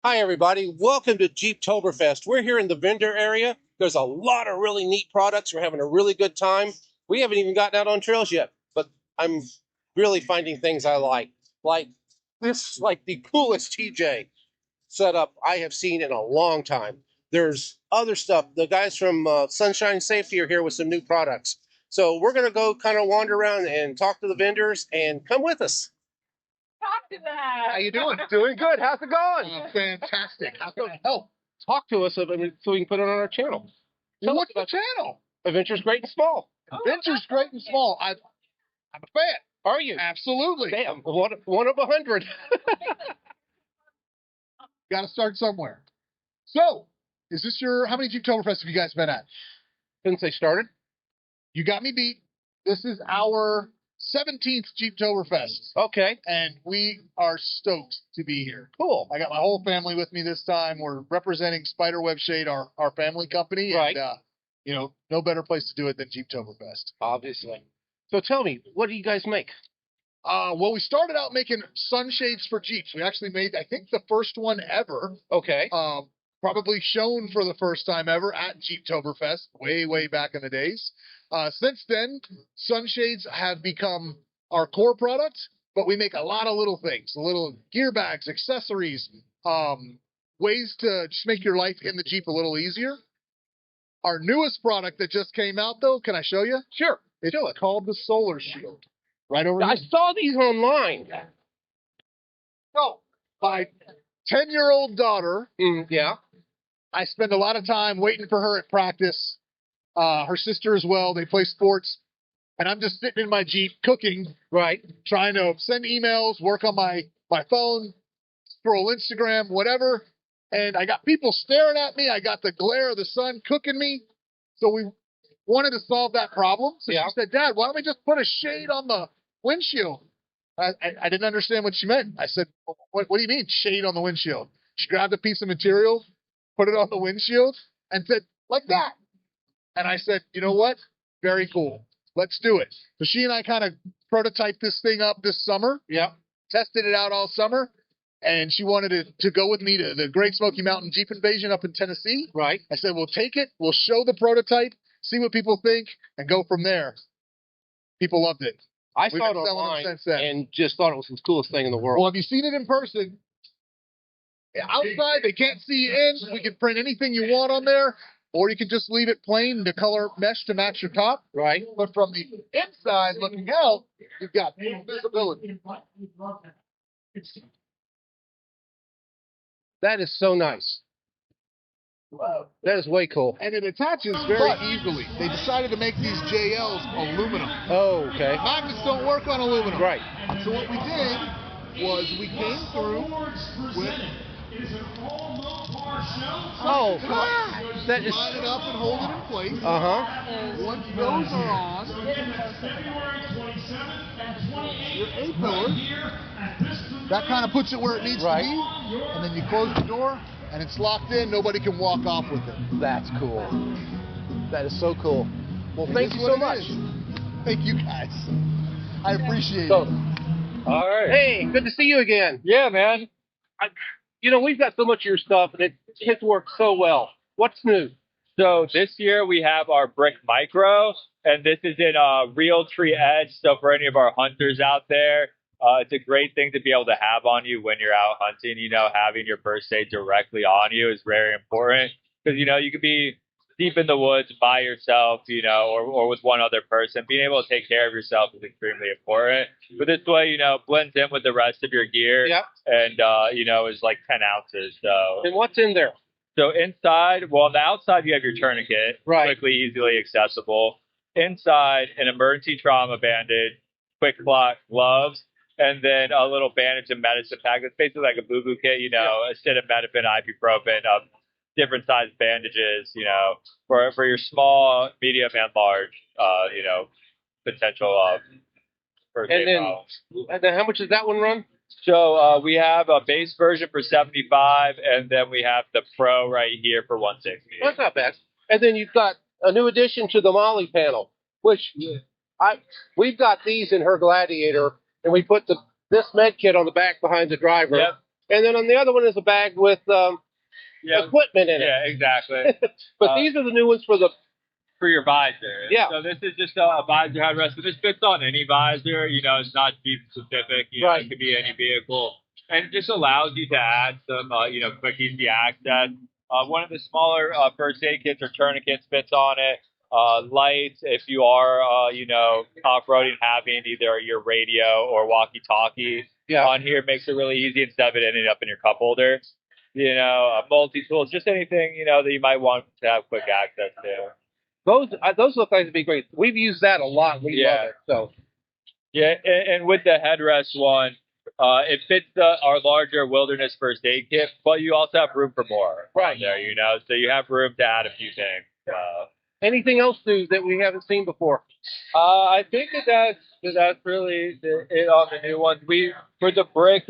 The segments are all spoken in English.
Hi, everybody. Welcome to Jeeptoberfest. We're here in the vendor area. There's a lot of really neat products. We're having a really good time. We haven't even gotten out on trails yet, but I'm really finding things I like. Like this, like the coolest TJ setup I have seen in a long time. There's other stuff. The guys from Sunshine Safety are here with some new products. So we're going to go kind of wander around and talk to the vendors, and come with us. Talk to that. How you doing? Doing good. How's it going? Fantastic. How can I help? Talk to us so we can put it on our channel. What's the channel? Adventures Great and Small. Adventures Great and Small. I'm a fan. Are you? Absolutely. Damn, one of 100. Got to start somewhere. So, is this how many Jeeptoberfest have you guys been at? Since they started? You got me beat. This is our 17th Jeeptoberfest. Okay. And we are stoked to be here. Cool. I got my whole family with me this time. We're representing Spider Webshade, our family company. Right. And, no better place to do it than Jeeptoberfest. Obviously. So tell me, what do you guys make? Well, we started out making sunshades for Jeeps. We actually made, I think, the first one ever. Okay. Probably shown for the first time ever at Jeeptoberfest, way back in the days. Since then, sunshades have become our core product, but we make a lot of little things, little gear bags, accessories, ways to just make your life in the Jeep a little easier. Our newest product that just came out, though, can I show you? Sure. It's called the Solar Shield. Right over here. I saw these online. So, my 10-year-old daughter, Yeah. I spend a lot of time waiting for her at practice. Her sister as well. They play sports. And I'm just sitting in my Jeep cooking. Right. Trying to send emails, work on my phone, scroll Instagram, whatever. And I got people staring at me. I got the glare of the sun cooking me. So we wanted to solve that problem. So she said, Dad, why don't we just put a shade on the windshield? I didn't understand what she meant. I said, what do you mean shade on the windshield? She grabbed a piece of material, put it on the windshield, and said, like that. And I said, you know what? Very cool. Let's do it. So she and I kind of prototyped this thing up this summer. Yeah. Tested it out all summer. And she wanted to go with me to the Great Smoky Mountain Jeep Invasion up in Tennessee. Right. I said, we'll take it. We'll show the prototype, see what people think, and go from there. People loved it. I saw it online and just thought it was the coolest thing in the world. Well, have you seen it in person? Outside, they can't see you in. We can print anything you want on there, or you can just leave it plain, the color mesh to match your top. Right. But from the inside looking out, you've got visibility. That is so nice. That is way cool. And it attaches very easily. They decided to make these JLs aluminum. Oh, okay. Magnets don't work on aluminum. Right. So what we did was we came through with... Oh, that is... Line it up and hold it in place. Uh-huh. Once those are on, your A-pillar, that kind of puts it where it needs to be. And then you close the door, and it's locked in. Nobody can walk off with it. That's cool. That is so cool. Well, thank you so much. Thank you, guys. I appreciate it. All right. Hey, good to see you again. Yeah, man. We've got so much of your stuff, and it's worked so well. What's new? So this year we have our Brick Micro, and this is in real tree edge. So for any of our hunters out there, it's a great thing to be able to have on you when you're out hunting. Having your first aid directly on you is very important because, you could be deep in the woods by yourself, or with one other person. Being able to take care of yourself is extremely important. But this way, blends in with the rest of your gear. Yep. And, is like 10 ounces. So. And what's in there? So inside, on the outside, you have your tourniquet. Right. Quickly, easily accessible. Inside, an emergency trauma bandage, quick clot gloves, and then a little bandage and medicine pack. It's basically like a boo-boo kit, acetaminophen, ibuprofen, different size bandages, for your small, medium, and large, potential first aid problems. And then how much does that one run? So we have a base version for $75, and then we have the Pro right here for $160. That's not bad. And then you've got a new addition to the Molly panel, which we've got these in her Gladiator, and we put this med kit on the back behind the driver. Yep. And then on the other one is a bag with Yeah, equipment in it. yeah, exactly. But these are the new ones For your visor. Yeah. So this is just a visor headrest. So this fits on any visor. You know, it's not Jeep specific. You know, Right. it could be any vehicle, and it just allows you to add some, you know, quick, easy access. One of the smaller first aid kits or tourniquets fits on it. Lights, if you are, you know, off-roading, having either your radio or walkie-talkie on here makes it really easy instead of it ending up in your cup holder. You know, multi-tools, just anything, you know, that you might want to have quick access to. Those look like to be great. We've used that a lot. We love it. So yeah, and with the headrest one, it fits our larger wilderness first aid kit, but you also have room for more. Right. There, you know, so you have room to add a few things. Anything else new that we haven't seen before? I think that's really it on the new ones. For the brick,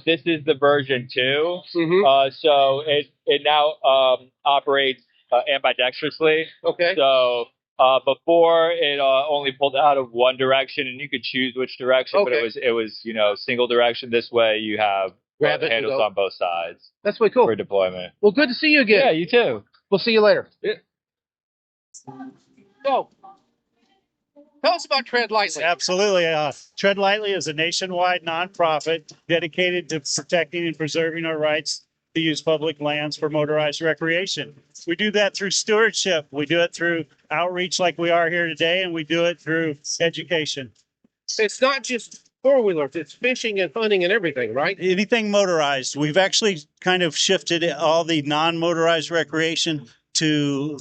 this is the version 2. Mm-hmm. So it now operates ambidextrously. Okay. So before it only pulled out of one direction, and you could choose which direction, but it was you know, single direction. This way you have handles on both sides. That's way cool for deployment. Well, good to see you again. Yeah, you too. We'll see you later. Yeah. So, tell us about Tread Lightly. Absolutely. Tread Lightly is a nationwide nonprofit dedicated to protecting and preserving our rights to use public lands for motorized recreation. We do that through stewardship. We do it through outreach like we are here today, and we do it through education. It's not just four-wheelers. It's fishing and hunting and everything, right? Anything motorized. We've actually kind of shifted all the non-motorized recreation to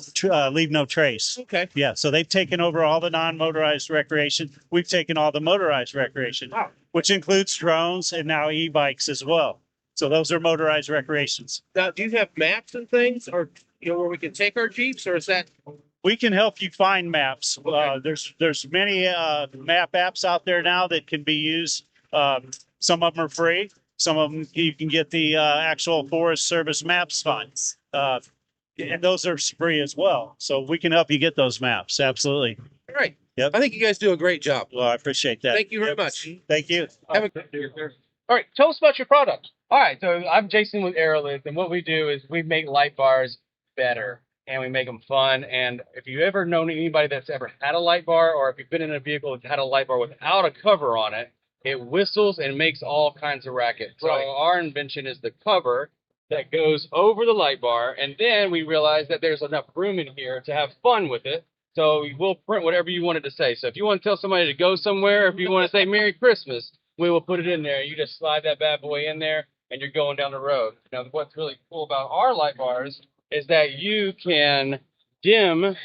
leave no trace. Okay. Yeah, so they've taken over all the non-motorized recreation. We've taken all the motorized recreation, Wow. which includes drones and now e-bikes as well. So those are motorized recreations. Now, do you have maps and things, or you know, where we can take our Jeeps, or is that? We can help you find maps. Okay. There's many map apps out there now that can be used. Some of them are free. Some of them you can get the actual Forest Service maps funds. And those are free as well. So we can help you get those maps. Absolutely. All right. Yep. I think you guys do a great job. Well, I appreciate that. Thank you very much. Thank you. Have a All right. Tell us about your product. All right, so I'm Jason with Aero Lidz, and what we do is we make light bars better, and we make them fun. And if you've ever known anybody that's ever had a light bar, or if you've been in a vehicle that's had a light bar without a cover on it, it whistles and makes all kinds of racket. So Right. our invention is the cover that goes over the light bar, and then we realized that there's enough room in here to have fun with it. So we'll print whatever you wanted to say. So if you want to tell somebody to go somewhere, if you want to say Merry Christmas, we will put it in there. You just slide that bad boy in there, and you're going down the road. Now, what's really cool about our light bars is that you can dim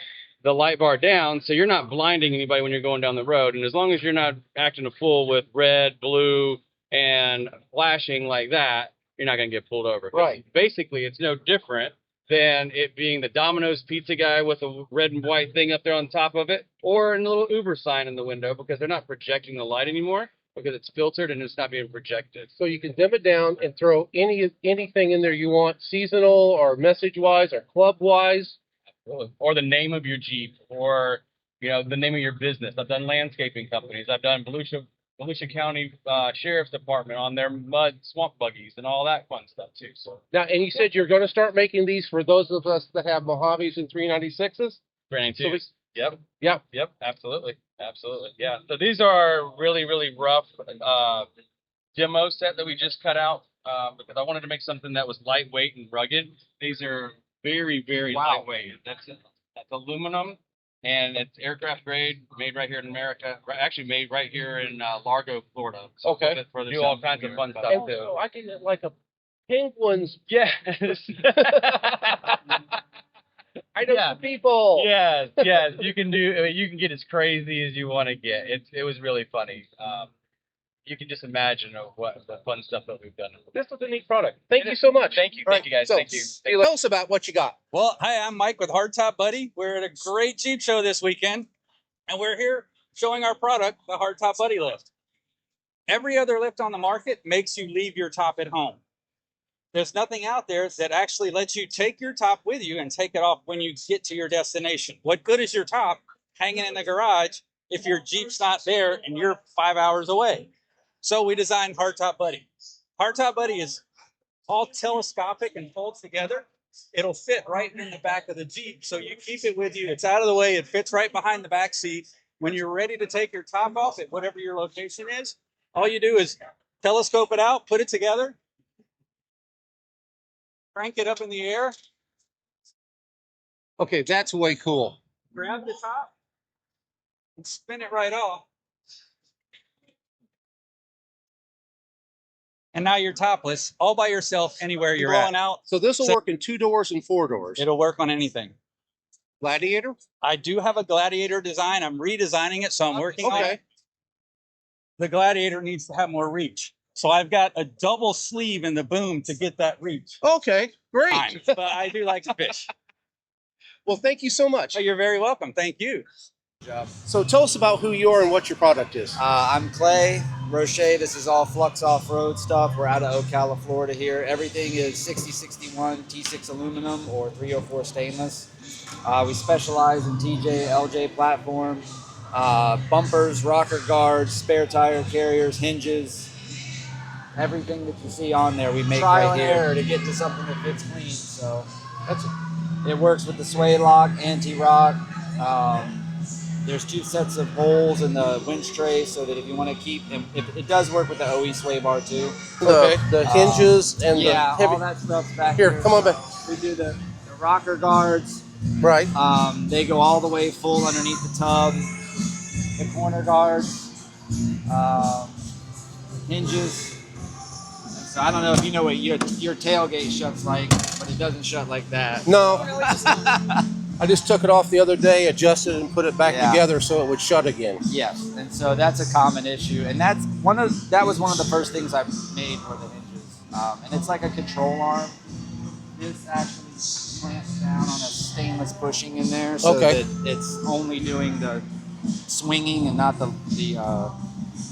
the light bar down, so you're not blinding anybody when you're going down the road. And as long as you're not acting a fool with red, blue, and flashing like that, you're not going to get pulled over. Right. Basically, it's no different than it being the Domino's pizza guy with a red and white thing up there on top of it, or a little Uber sign in the window, because they're not projecting the light anymore, because it's filtered and it's not being projected. So you can dim it down and throw anything in there you want, seasonal or message-wise or club-wise. Or the name of your Jeep, or the name of your business. I've done landscaping companies. I've done Volusia County Sheriff's Department on their mud swamp buggies and all that fun stuff too. So Now, and you said you're going to start making these for those of us that have Mojaves and 396s? branding So too. Yep. Yeah. Yep. Absolutely. Yeah. So these are really, really rough demo set that we just cut out because I wanted to make something that was lightweight and rugged. These are very, very lightweight. That's aluminum, and it's aircraft grade, made right here in America. Actually, made right here in Largo, Florida. So Okay. Do all kinds of fun stuff And too. so I can get like a penguin's. Yes. I know Yeah. some people. Yes. You can get as crazy as you want to get. It was really funny. You can just imagine what the fun stuff that we've done. This was a neat product. Thank you so much. Thank you. All Thank you, guys. so Thank you. Tell us about what you got. Well, hi, I'm Mike with Hardtop Buddy. We're at a great Jeep show this weekend, and we're here showing our product, the Hardtop Buddy lift. Every other lift on the market makes you leave your top at home. There's nothing out there that actually lets you take your top with you and take it off when you get to your destination. What good is your top hanging in the garage if your Jeep's not there and you're 5 hours away? So we designed Hardtop Buddy. Hardtop Buddy is all telescopic and folds together. It'll fit right in the back of the Jeep. So you keep it with you. It's out of the way. It fits right behind the back seat. When you're ready to take your top off at whatever your location is, all you do is telescope it out, put it together, crank it up in the air, Okay, that's way cool. grab the top, and spin it right off. And now you're topless, all by yourself, anywhere you're blowing out. So this will work in 2 doors and 4 doors. It'll work on anything. Gladiator? I do have a Gladiator design. I'm redesigning it, so I'm working on Okay. it. The Gladiator needs to have more reach. So I've got a double sleeve in the boom to get that reach. Okay, great. Fine, but I do like to fish. Well, thank you so much. Oh, you're very welcome. Thank you. So tell us about who you are and what your product is. I'm Clay Roche. This is all Flux Offroad stuff. We're out of Ocala, Florida here. Everything is 6061 T6 aluminum or 304 stainless. We specialize in TJ, LJ platform, bumpers, rocker guards, spare tire carriers, hinges. Everything that you see on there, we make Trial right and here error to get to something that fits clean. So it works with the sway lock, anti-rock. There's 2 sets of holes in the winch tray so that if you want to keep them, it does work with the OE sway bar too. The hinges and Yeah, the heavy. all that stuff's back Here, come on back. We do the rocker guards. Right. They go all the way full underneath the tub. The corner guards, hinges. So I don't know if you know what your tailgate shuts like, but it doesn't shut like that. No. I just took it off the other day, adjusted it, and put it back Yeah. together so it would shut again. Yes, and so that's a common issue, and that was one of the first things I made for the hinges, and it's like a control arm. This actually clamps down on a stainless bushing in there, so Okay. that it's only doing the swinging and not the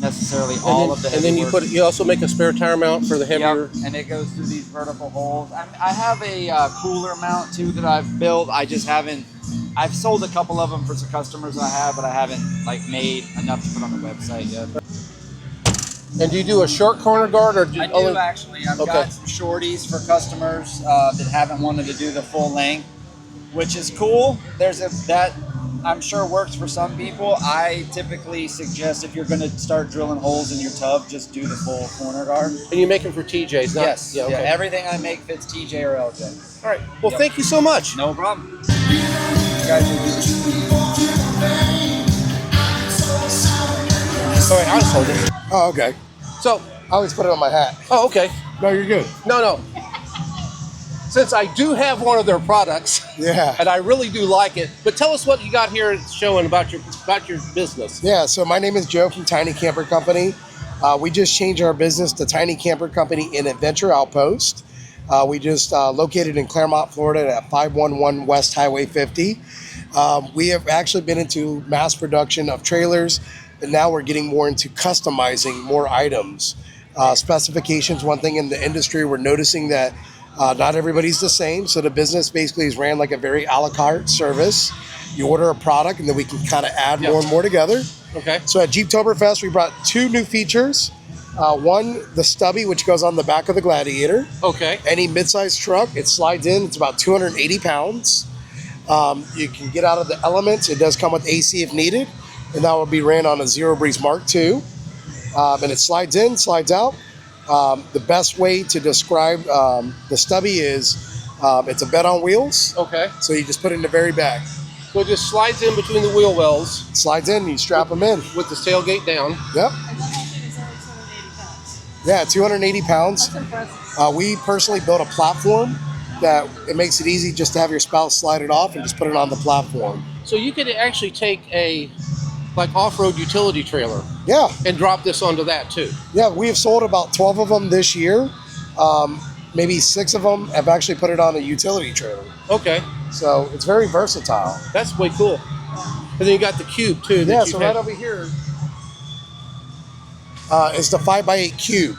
necessarily all of the. And then heavy work. you also make a spare tire mount for the heavier. Yep, and it goes through these vertical holes. I have a cooler mount too that I've built. I just haven't. I've sold a couple of them for some customers I have, but I haven't like made enough to put on the website yet. And do you do a short corner guard or I do actually. I've got some shorties for customers that haven't wanted to do the full length, which is cool. That I'm sure works for some people. I typically suggest if you're going to start drilling holes in your tub, just do the full corner guard. And you make them for TJs? Not, Yes. Yeah, okay. Yeah, everything I make fits TJ or LJ. All right. Well, Yep. thank you so much. No problem. You guys will do All right, I'll just hold it. Oh, okay. So, I always put it on my hat. oh, okay. No, you're good. No. Since I do have one of their products, Yeah. and I really do like it, but tell us what you got here showing about your business. Yeah, so my name is Joe from Tiny Camper Company. We just changed our business to Tiny Camper Company in Adventure Outpost. We just located in Claremont, Florida at 511 West Highway 50. We have actually been into mass production of trailers, and now we're getting more into customizing more items. Specifications, one thing in the industry, we're noticing that not everybody's the same. So the business basically is ran like a very a la carte service. You order a product and then we can kind of add more and more together. Okay. So at Jeeptoberfest, we brought 2 new features. One, the stubby, which goes on the back of the Gladiator. Okay. Any midsize truck, it slides in. It's about 280 pounds. You can get out of the elements. It does come with AC if needed. And that will be ran on a Zero Breeze Mark II. And it slides in, slides out. The best way to describe the stubby is it's a bed on wheels. Okay. So you just put it in the very back. So it just slides in between the wheel wells Slides in, you strap them in. with the tailgate down. Yep. Yeah, 280 pounds. That's impressive. We personally built a platform that it makes it easy just to have your spouse slide it off and just put it on the platform. So you could actually take a off-road utility trailer Yeah, and drop this onto that too. yeah, we have sold about 12 of them this year. Maybe 6 of them have actually put it on a utility trailer. Okay. So it's very versatile. That's way cool. And then you got the cube too. Yeah, so right over here is the 5x8 cube.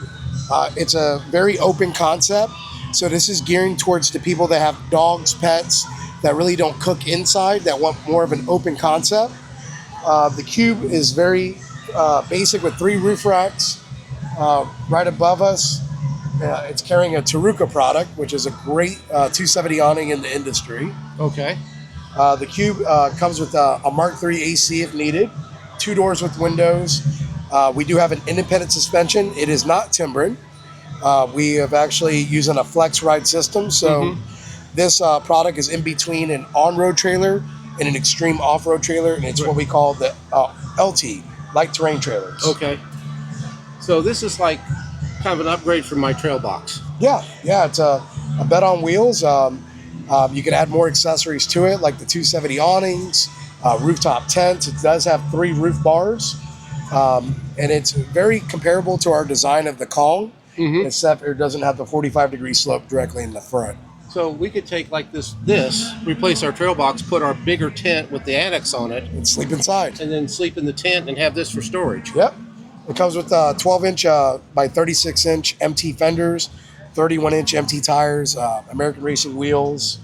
It's a very open concept. So this is gearing towards the people that have dogs, pets, that really don't cook inside, that want more of an open concept. The cube is very basic with 3 roof racks right above us. It's carrying a Taruka product, which is a great 270 awning in the industry. Okay. The Cube comes with a Mark III AC if needed, 2 doors with windows. We do have an independent suspension. It is not timbered. We have actually using a flex ride system. So this product is in between an on-road trailer and an extreme off-road trailer, and it's what we call the LT, light terrain trailers. Okay. So this is like kind of an upgrade from my trail box. Yeah, it's a bed on wheels. You can add more accessories to it, like the 270 awnings, rooftop tents. It does have 3 roof bars, and it's very comparable to our design of the Kong, except it doesn't have the 45-degree slope directly in the front. So we could take like this, replace our trail box, put our bigger tent with the annex on it, And sleep inside. and then sleep in the tent and have this for storage. Yep. It comes with 12-inch by 36-inch MT fenders, 31-inch MT tires, American Racing wheels.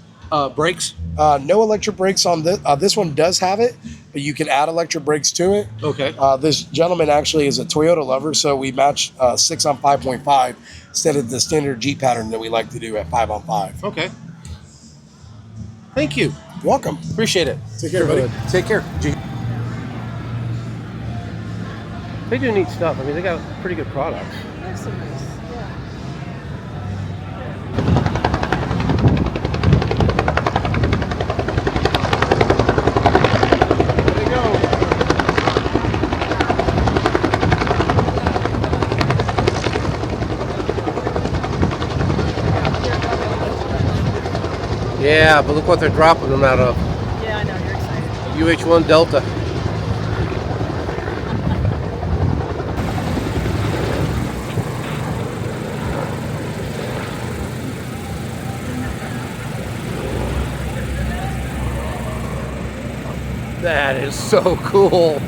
Brakes? No electric brakes on this. This one does have it, but you can add electric brakes to it. Okay. This gentleman actually is a Toyota lover, so we match 6 on 5.5 instead of the standard Jeep pattern that we like to do at 5 on 5. Okay. Thank you. Welcome. Appreciate it. Take care, buddy. Take care. They do neat stuff. I mean, they got pretty good products. There's some nice, yeah. There they go. Yeah, but look what they're dropping them out of. Yeah, I know, you're excited. UH-1 Delta. That is so cool.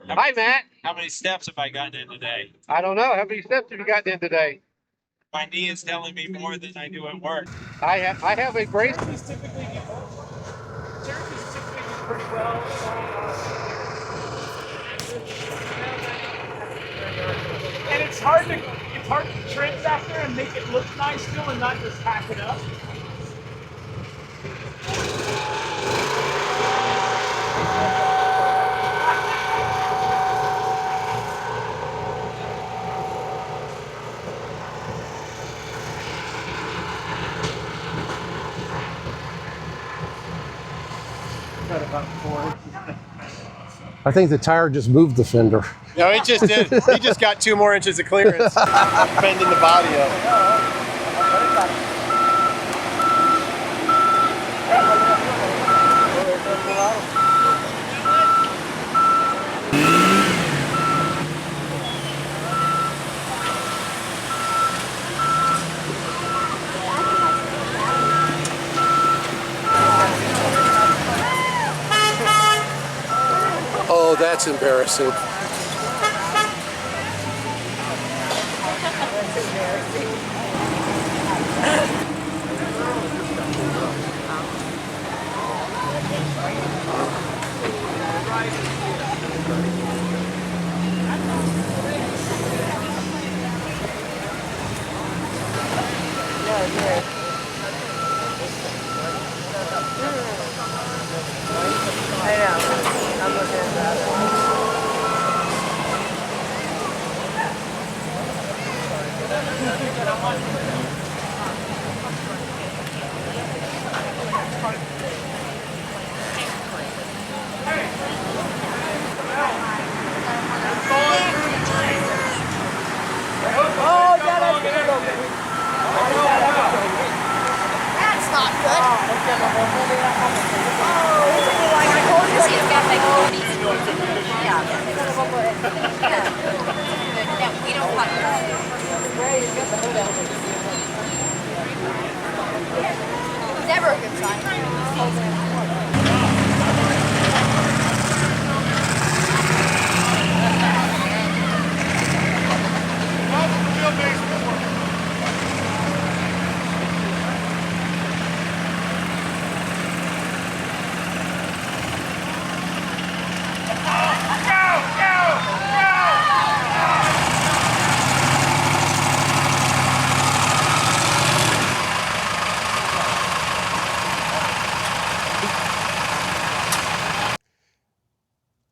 Hi, Matt. How many steps have I gotten in today? I don't know. How many steps have you gotten in today? My knee is telling me more than I do at work. I have a brace. Turkeys typically do pretty well. And it's hard to trim back there and make it look nice too, and not just hack it up. I think the tire just moved the fender. No, it just did. He just got 2 more inches of clearance, bending the body up. Oh, that's embarrassing. I know. I'm looking at that.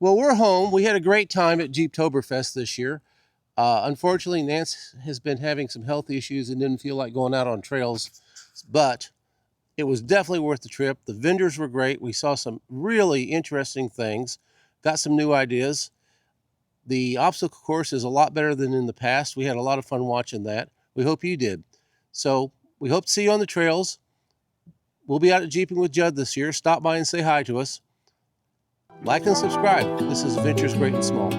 Well, we're home. We had a great time at Jeeptoberfest this year. Unfortunately, Nance has been having some health issues and didn't feel like going out on trails, but it was definitely worth the trip. The vendors were great. We saw some really interesting things, got some new ideas. The obstacle course is a lot better than in the past. We had a lot of fun watching that. We hope you did. So we hope to see you on the trails. We'll be out at Jeeping with Judd this year. Stop by and say hi to us. Like and subscribe. This is Adventures Great and Small.